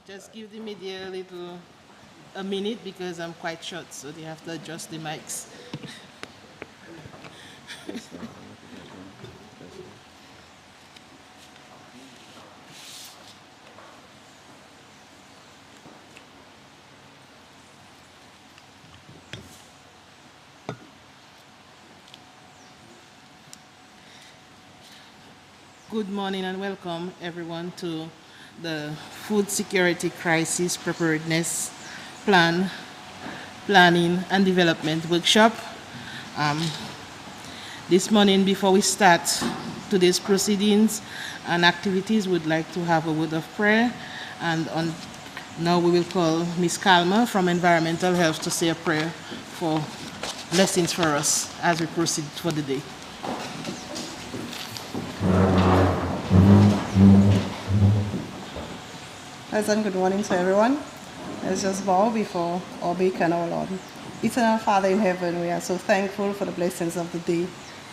Just give the media a minute because I'm quite short, so they have to adjust the mics. Good morning and welcome everyone to the Food Security Crisis Preparedness Planning and Development Workshop. This morning, before we start today's proceedings and activities, we'd like to have a word of prayer. Now we will call Ms. Kalmer from Environmental Health to say a prayer for blessings for us as we proceed for the day. Pleasant good morning to everyone. Let's just bow before our Maker and our Lord. Eternal Father in heaven, we are so thankful for the blessings of the day.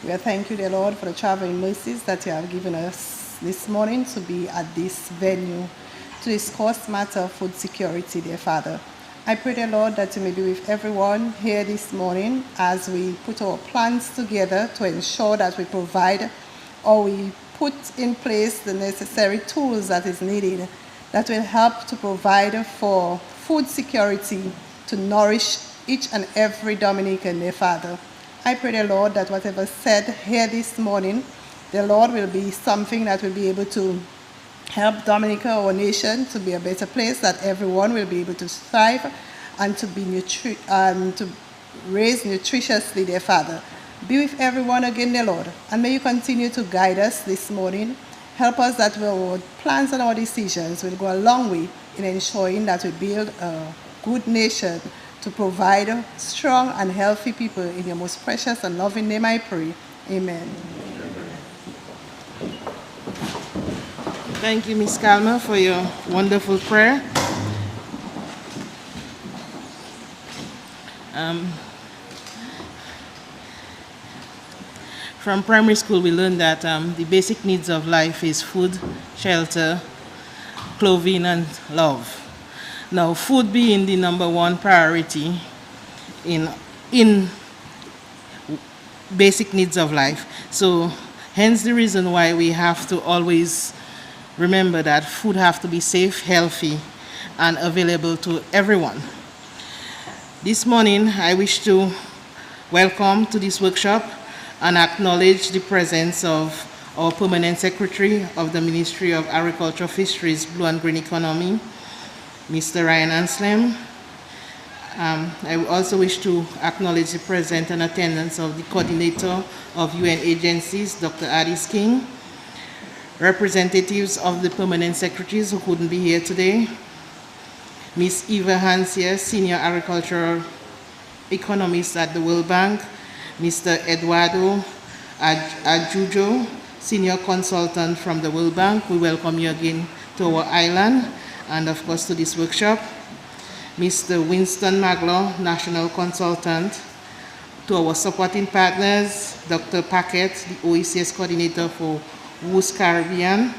We are thankful, dear Lord, for the traveling mercies that you have given us this morning to be at this venue to discuss matter of food security, dear Father. I pray, dear Lord, that you may be with everyone here this morning as we put our plans together to ensure that we provide or we put in place the necessary tools that is needed that will help to provide for food security to nourish each and every Dominican, dear Father. I pray, dear Lord, that whatever said here this morning, the Lord will be something that will be able to help Dominica, our nation, to be a better place, that everyone will be able to thrive and to be to raise nutritiously, dear Father. Be with everyone again, dear Lord, and may you continue to guide us this morning. Help us that our plans and our decisions will go a long way in ensuring that we build a good nation to provide strong and healthy people. In your most precious and loving name I pray. Amen. Thank you, Ms. Kalmer, for your wonderful prayer. From primary school, we learned that the basic needs of life is food, shelter, clothing, and love. Now, food being the number one priority in basic needs of life. So, hence the reason why we have to always remember that food have to be safe, healthy, and available to everyone. This morning, I wish to welcome to this workshop and acknowledge the presence of our Permanent Secretary of the Ministry of Agriculture, Fisheries, Blue and Green Economy, Mr. Ryan Anslem. I also wish to acknowledge the presence and attendance of the Coordinator of UN agencies, Dr. Addis King, representatives of the Permanent Secretaries who couldn't be here today, Ms. Eva Hansier, Senior Agricultural Economist at the World Bank, Mr. Eduardo Ajujo, Senior Consultant from the World Bank. We welcome you again to our island and of course to this workshop. Mr. Winston Maglaw, National Consultant. To our supporting partners, Dr. Paquette, the OECS Coordinator for WOOS Caribbean.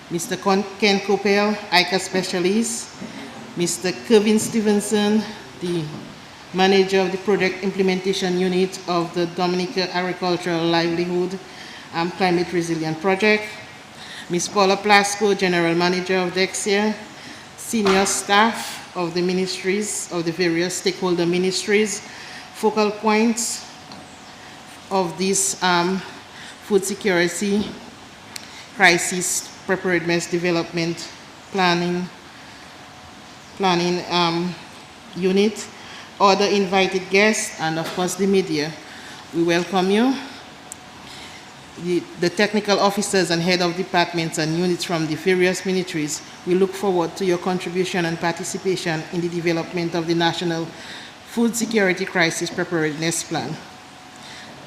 Mr. Ken Coppell, ICA Specialist. Mr. Kevin Stevenson, the Manager of the Project Implementation Unit of the Dominica Agricultural Livelihood and Climate Resilient Project. Ms. Paula Plasco, General Manager of DEXIA, senior staff of the ministries, of the various stakeholder ministries, focal points of this food security crisis preparedness development planning unit, other invited guests, and of course the media. We welcome you. The technical officers and head of departments and units from the various ministries, we look forward to your contribution and participation in the development of the National Food Security Crisis Preparedness Plan.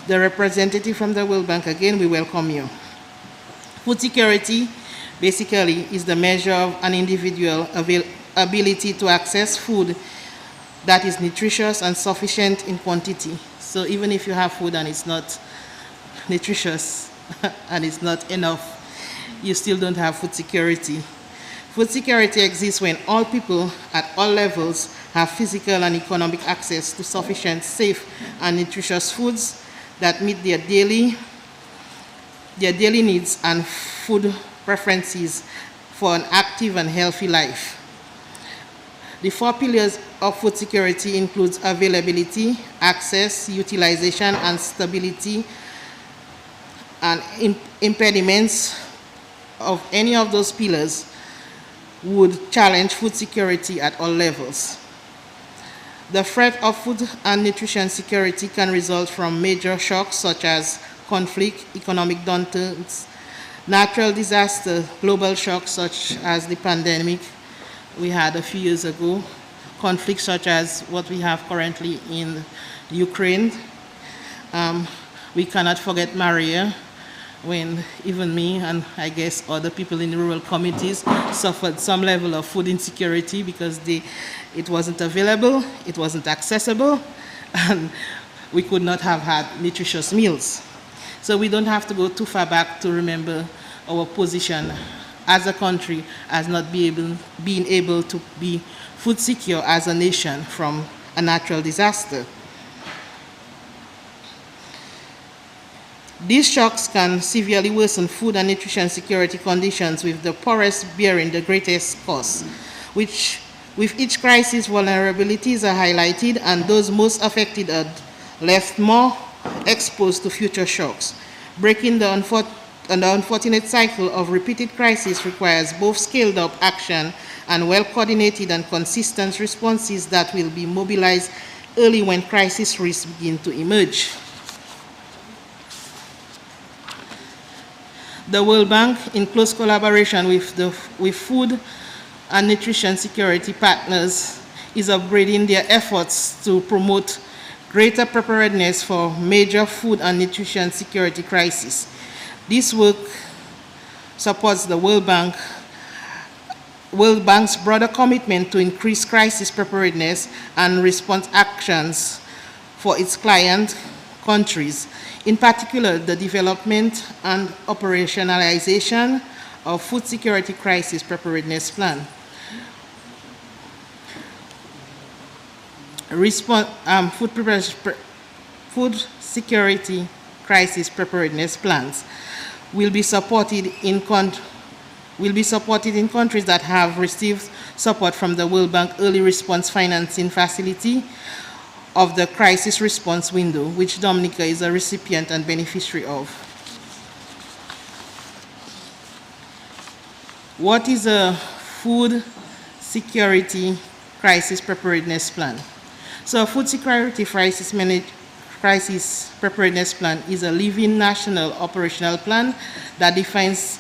The representative from the World Bank, again, we welcome you. Food security basically is the measure of an individual's ability to access food that is nutritious and sufficient in quantity. So even if you have food and it's not nutritious and it's not enough, you still don't have food security. Food security exists when all people at all levels have physical and economic access to sufficient, safe, and nutritious foods that meet their daily needs and food preferences for an active and healthy life. The 4 pillars of food security includes availability, access, utilization, and stability, and impediments of any of those pillars would challenge food security at all levels. The threat of food and nutrition security can result from major shocks such as conflict, economic downturns, natural disaster, global shocks such as the pandemic we had a few years ago, conflicts such as what we have currently in Ukraine. We cannot forget Maria, when even me and I guess other people in the rural communities suffered some level of food insecurity because it wasn't available, it wasn't accessible, and we could not have had nutritious meals. So we don't have to go too far back to remember our position as a country as not being able to be food secure as a nation from a natural disaster. These shocks can severely worsen food and nutrition security conditions, with the poorest bearing the greatest cost, which with each crisis vulnerabilities are highlighted and those most affected are left more exposed to future shocks. Breaking the unfortunate cycle of repeated crises requires both scaled up action and well-coordinated and consistent responses that will be mobilized early when crisis risks begin to emerge. The World Bank, in close collaboration with food and nutrition security partners, is upgrading their efforts to promote greater preparedness for major food and nutrition security crises. This work supports the World Bank's broader commitment to increase crisis preparedness and response actions for its client countries, in particular the development and operationalization of food security crisis preparedness plan. Food security crisis preparedness plans will be supported in countries that have received support from the World Bank Early Response Financing Facility of the Crisis Response Window, which Dominica is a recipient and beneficiary of. What is a food security crisis preparedness plan? So a food security crisis preparedness plan is a living national operational plan that defines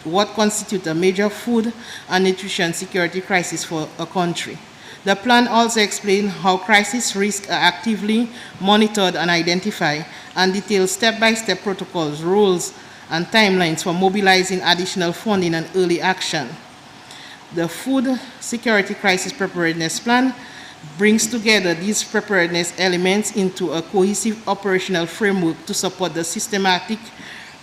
what constitutes a major food and nutrition security crisis for a country. The plan also explains how crisis risks are actively monitored and identified, and details step-by-step protocols, rules, and timelines for mobilizing additional funding and early action. The Food Security Crisis Preparedness Plan brings together these preparedness elements into a cohesive operational framework to support the systematic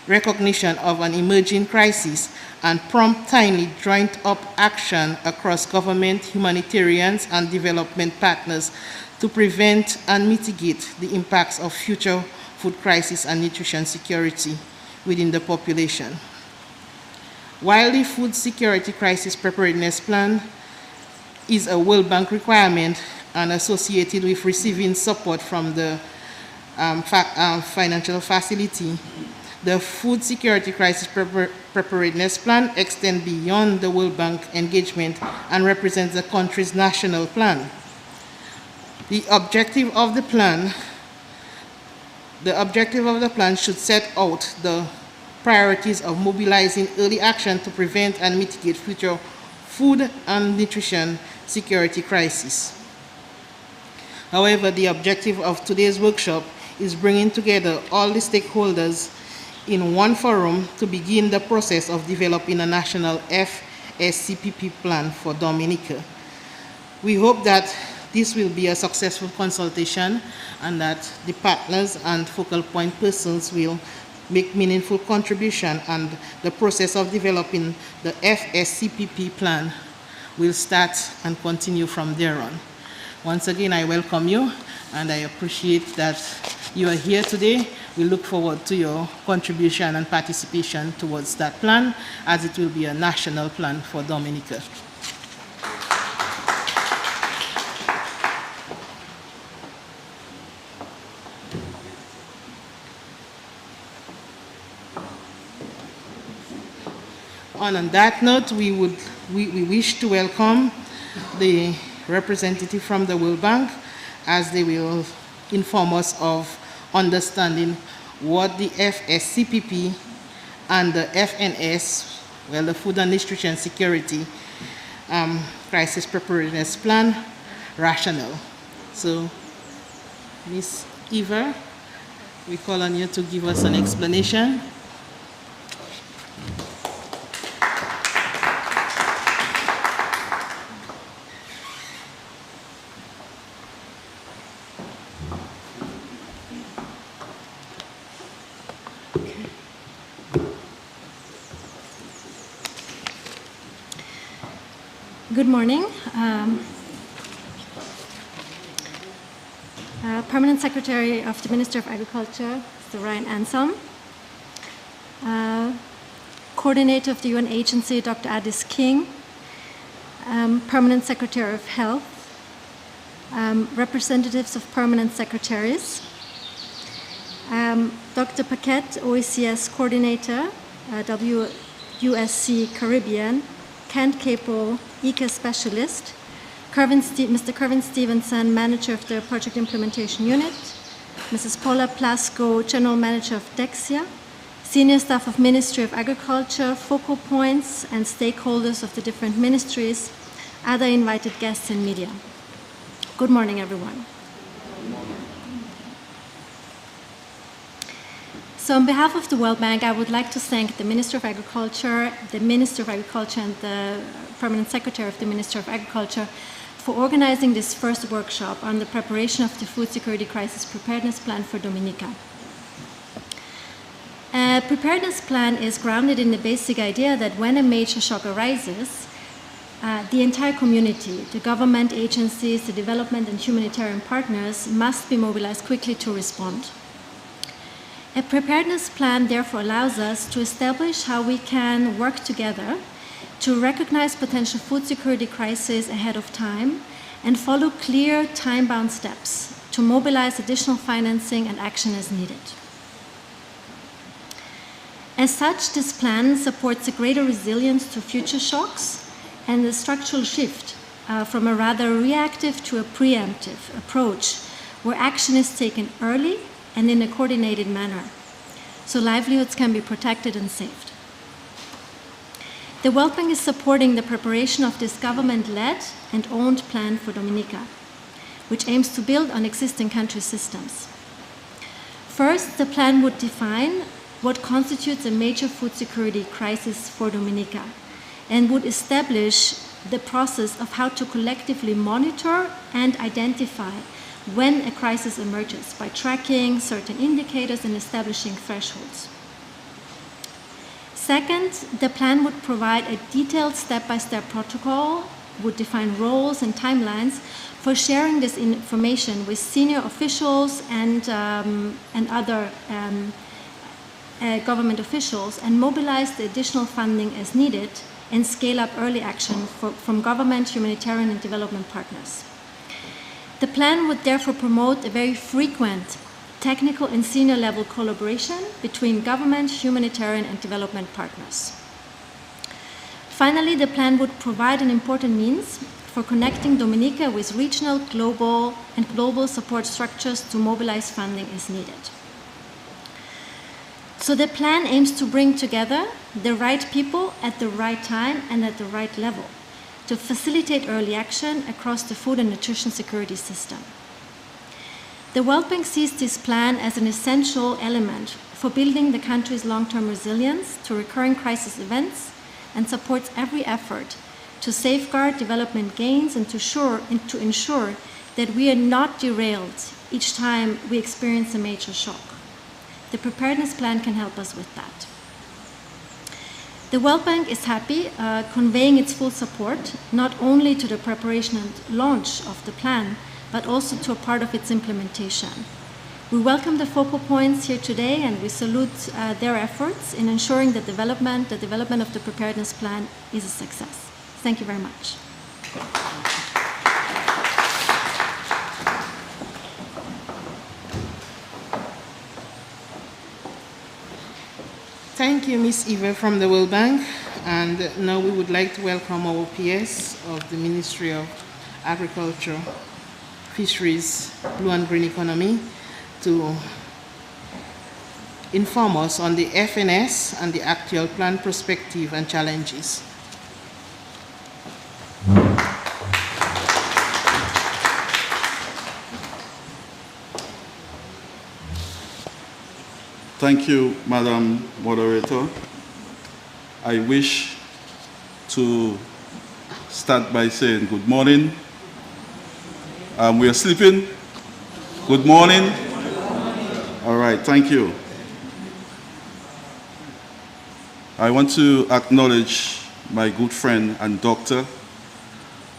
recognition of an emerging crisis and prompt, timely, joint-up action across government, humanitarians, and development partners to prevent and mitigate the impacts of future food crisis and nutrition security within the population. While the Food Security Crisis Preparedness Plan is a World Bank requirement and associated with receiving support from the financial facility, the Food Security Crisis Preparedness Plan extends beyond the World Bank engagement and represents the country's national plan. The objective of the plan should set out the priorities of mobilizing early action to prevent and mitigate future food and nutrition security crises. However, the objective of today's workshop is bringing together all the stakeholders in one forum to begin the process of developing a national FSCPP plan for Dominica. We hope that this will be a successful consultation and that the partners and focal point persons will make meaningful contribution, and the process of developing the FSCPP plan will start and continue from there on. Once again, I welcome you, and I appreciate that you are here today. We look forward to your contribution and participation towards that plan, as it will be a national plan for Dominica. On that note, we wish to welcome the representative from the World Bank, as they will inform us of understanding what the FSCPP and the FNS, well, the Food and Nutrition Security Crisis Preparedness Plan rationale. So, Ms. Eva, we call on you to give us an explanation. Good morning. Permanent Secretary of the Minister of Agriculture, Mr. Ryan Anselm. Coordinator of the UN agency, Dr. Addis King. Permanent Secretary of Health. Representatives of permanent secretaries. Dr. Paquette, OECS Coordinator, WUSC Caribbean. Kent Capo, ECA Specialist, Mr. Kervin Stevenson, Manager of the Project Implementation Unit, Mrs. Paula Plasko, General Manager of DEXIA, Senior Staff of Ministry of Agriculture, focal points and stakeholders of the different ministries, other invited guests and media. Good morning, everyone. So on behalf of the World Bank, I would like to thank the Minister of Agriculture, the Minister of Agriculture, and the Permanent Secretary of the Minister of Agriculture for organizing this first workshop on the preparation of the Food Security Crisis Preparedness Plan for Dominica. A preparedness plan is grounded in the basic idea that when a major shock arises, the entire community, the government agencies, the development and humanitarian partners must be mobilized quickly to respond. A preparedness plan therefore allows us to establish how we can work together to recognize potential food security crises ahead of time and follow clear time-bound steps to mobilize additional financing and action as needed. As such, this plan supports a greater resilience to future shocks and a structural shift from a rather reactive to a preemptive approach where action is taken early and in a coordinated manner, so livelihoods can be protected and saved. The World Bank is supporting the preparation of this government-led and owned plan for Dominica, which aims to build on existing country systems. First, the plan would define what constitutes a major food security crisis for Dominica and would establish the process of how to collectively monitor and identify when a crisis emerges by tracking certain indicators and establishing thresholds. Second, the plan would provide a detailed step-by-step protocol, would define roles and timelines for sharing this information with senior officials and other government officials, and mobilize the additional funding as needed and scale up early action from government, humanitarian, and development partners. The plan would therefore promote a very frequent technical and senior level collaboration between government, humanitarian, and development partners. Finally, the plan would provide an important means for connecting Dominica with regional, global support structures to mobilize funding as needed. So the plan aims to bring together the right people at the right time and at the right level to facilitate early action across the food and nutrition security system. The World Bank sees this plan as an essential element for building the country's long-term resilience to recurring crisis events and supports every effort to safeguard development gains and to ensure that we are not derailed each time we experience a major shock. The preparedness plan can help us with that. The World Bank is happy conveying its full support, not only to the preparation and launch of the plan, but also to a part of its implementation. We welcome the focal points here today, and we salute their efforts in ensuring that the development of the preparedness plan is a success. Thank you very much. Thank you, Ms. Eva from the World Bank. And now we would like to welcome our PS of the Ministry of Agriculture, Fisheries, Blue and Green Economy to inform us on the FNS and the actual plan perspective and challenges. Thank you, Madam Moderator. I wish to start by saying good morning. We are sleeping. Good morning. All right, thank you. I want to acknowledge my good friend and doctor,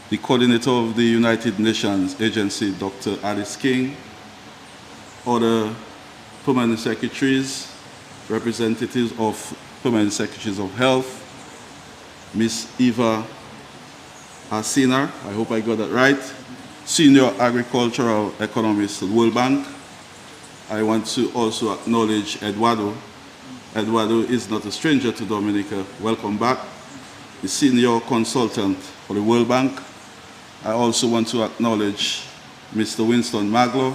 the coordinator of the United Nations Agency, Dr. Alice King, other permanent secretaries, representatives of permanent secretaries of health, Ms. Eva Hasina, I hope I got that right, senior agricultural economist at World Bank. I want to also acknowledge Eduardo. Eduardo is not a stranger to Dominica. Welcome back. The senior consultant for the World Bank. I also want to acknowledge Mr. Winston Maglo,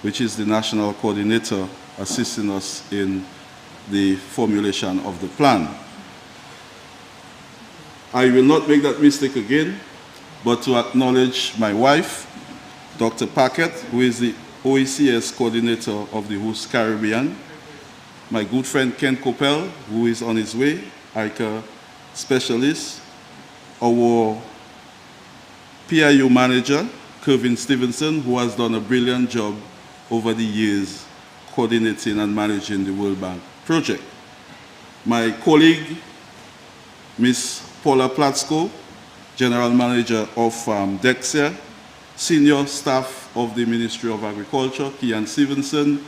which is the national coordinator assisting us in the formulation of the plan. I will not make that mistake again, but to acknowledge my wife, Dr. Paquette, who is the OECS coordinator of the Host Caribbean, my good friend Ken Coppell, who is on his way, ICA specialist, our PIU manager, Kevin Stevenson, who has done a brilliant job over the years coordinating and managing the World Bank project. My colleague, Ms. Paula Platsko, General Manager of DEXIA, senior staff of the Ministry of Agriculture, Kian Stevenson,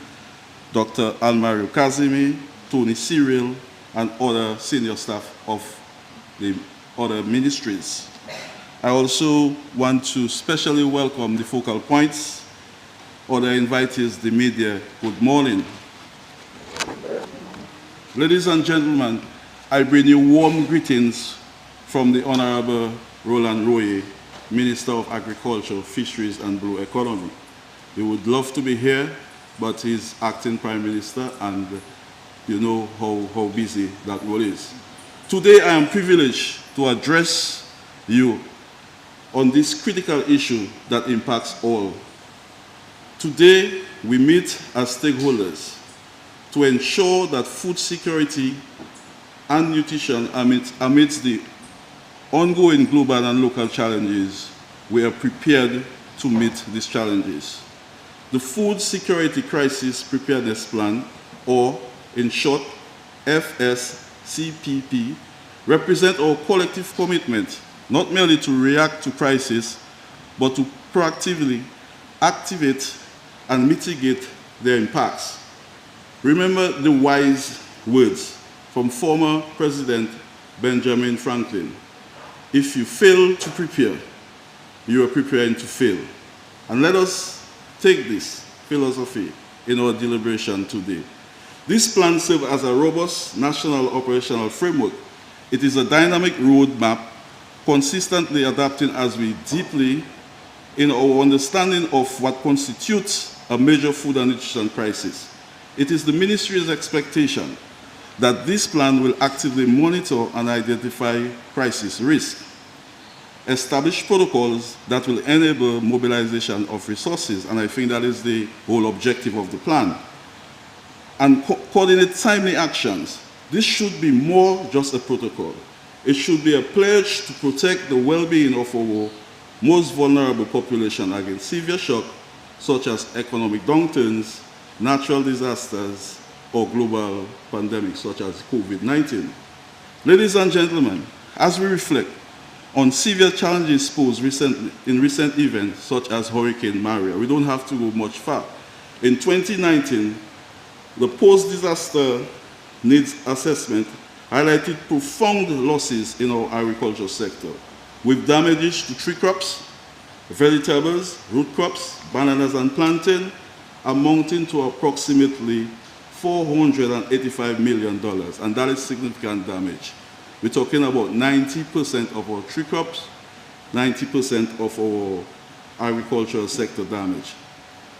Dr. Almario Kazimi, Tony Cyril, and other senior staff of the other ministries. I also want to specially welcome the focal points, other invitees, the media. Good morning. Ladies and gentlemen, I bring you warm greetings from the Honorable Roland Royer, Minister of Agriculture, Fisheries and Blue Economy. He would love to be here, but he's acting Prime Minister, and you know how busy that role is. Today I am privileged to address you on this critical issue that impacts all. Today we meet as stakeholders to ensure that food security and nutrition amidst the ongoing global and local challenges, we are prepared to meet these challenges. The Food Security Crisis Preparedness Plan, or in short, FSCPP, represent our collective commitment not merely to react to crisis, but to proactively activate and mitigate their impacts. Remember the wise words from former President Benjamin Franklin: if you fail to prepare, you are preparing to fail. And let us take this philosophy in our deliberation today. This plan serves as a robust national operational framework. It is a dynamic roadmap consistently adapting as we deeply in our understanding of what constitutes a major food and nutrition crisis. It is the Ministry's expectation that this plan will actively monitor and identify crisis risk, establish protocols that will enable mobilization of resources, and I think that is the whole objective of the plan, and coordinate timely actions. This should be more just a protocol. It should be a pledge to protect the well-being of our most vulnerable population against severe shock, such as economic downturns, natural disasters, or global pandemics such as COVID-19. Ladies and gentlemen, as we reflect on severe challenges posed in recent events such as Hurricane Maria, we don't have to go much far. In 2019, the post-disaster needs assessment highlighted profound losses in our agriculture sector, with damages to tree crops, vegetables, root crops, bananas and plantain, amounting to approximately $485 million, and that is significant damage. We're talking about 90% of our tree crops, 90% of our agricultural sector damage.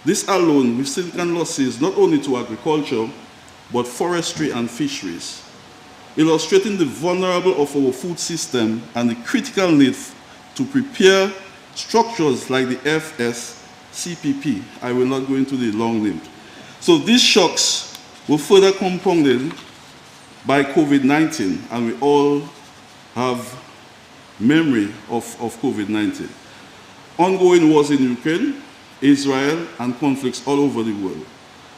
This alone, with significant losses not only to agriculture, but forestry and fisheries, illustrating the vulnerable of our food system and the critical need to prepare structures like the FSCPP. I will not go into the long name. So these shocks were further compounded by COVID-19, and we all have memory of COVID-19. Ongoing wars in Ukraine, Israel, and conflicts all over the world.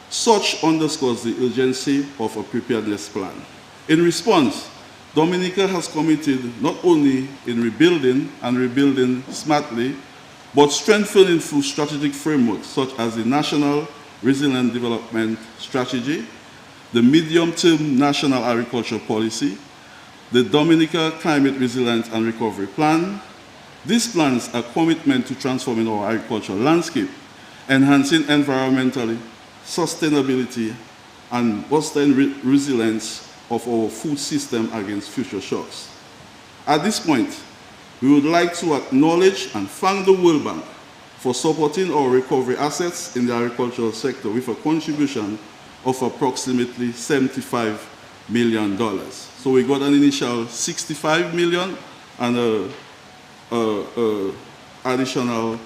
Such underscores the urgency of a preparedness plan. In response, Dominica has committed not only in rebuilding and rebuilding smartly, but strengthening through strategic frameworks such as the National Resilient Development Strategy, the Medium-Term National Agriculture Policy, the Dominica Climate Resilience and Recovery Plan. These plans are a commitment to transforming our agricultural landscape, enhancing environmentally sustainability, and bolstering resilience of our food system against future shocks. At this point, we would like to acknowledge and thank the World Bank for supporting our recovery assets in the agricultural sector with a contribution of approximately $75 million. So we got an initial $65 million and an additional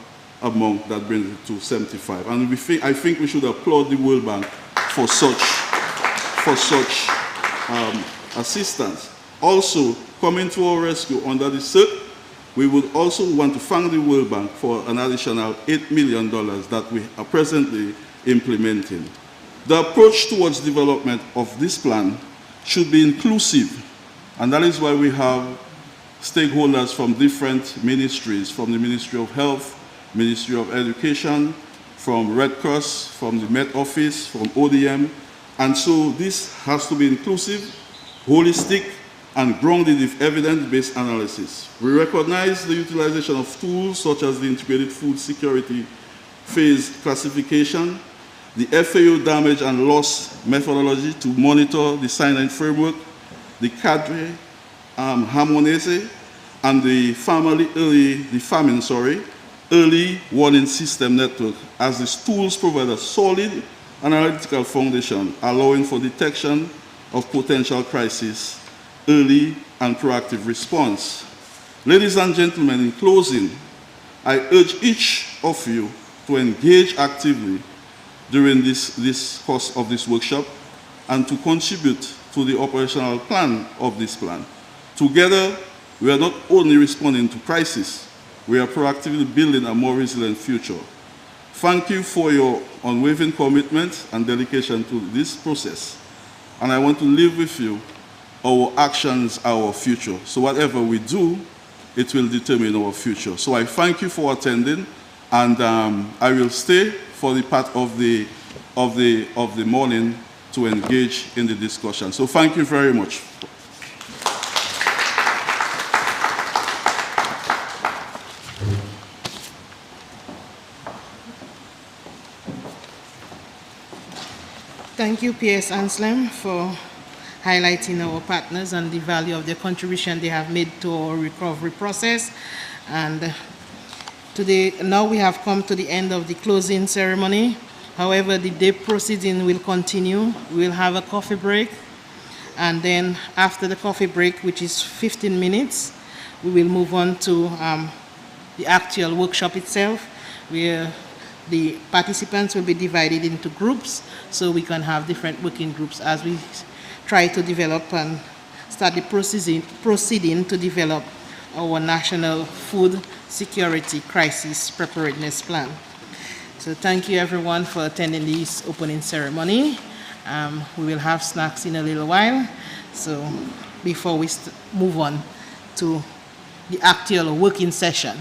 amount that brings it to 75. And I think we should applaud the World Bank for such assistance. Also, coming to our rescue under the CERT, we would also want to thank the World Bank for an additional $8 million that we are presently implementing. The approach towards development of this plan should be inclusive, and that is why we have stakeholders from different ministries, from the Ministry of Health, Ministry of Education, from Red Cross, from the Met Office, from ODM, and so this has to be inclusive, holistic, and grounded with evidence-based analysis. We recognize the utilization of tools such as the Integrated Food Security Phase Classification, the FAO damage and loss methodology to monitor the cyanide framework, the cadre harmonese, and the early warning system network, as these tools provide a solid analytical foundation, allowing for detection of potential crisis, early and proactive response. Ladies and gentlemen, in closing, I urge each of you to engage actively during this course of this workshop and to contribute to the operational plan of this plan. Together, we are not only responding to crisis, we are proactively building a more resilient future. Thank you for your unwavering commitment and dedication to this process. And I want to leave with you, our actions are our future. So whatever we do, it will determine our future. So I thank you for attending, and I will stay for the part of the morning to engage in the discussion. So thank you very much. Thank you, PS Anselm, for highlighting our partners and the value of the contribution they have made to our recovery process. And today, now we have come to the end of the closing ceremony. However, the day proceeding will continue. We'll have a coffee break. And then after the coffee break, which is 15 minutes, we will move on to the actual workshop itself, where the participants will be divided into groups, so we can have different working groups as we try to develop and start the proceeding to develop our national food security crisis preparedness plan. So thank you everyone for attending this opening ceremony, We will have snacks in a little while. So before we move on to the actual working session.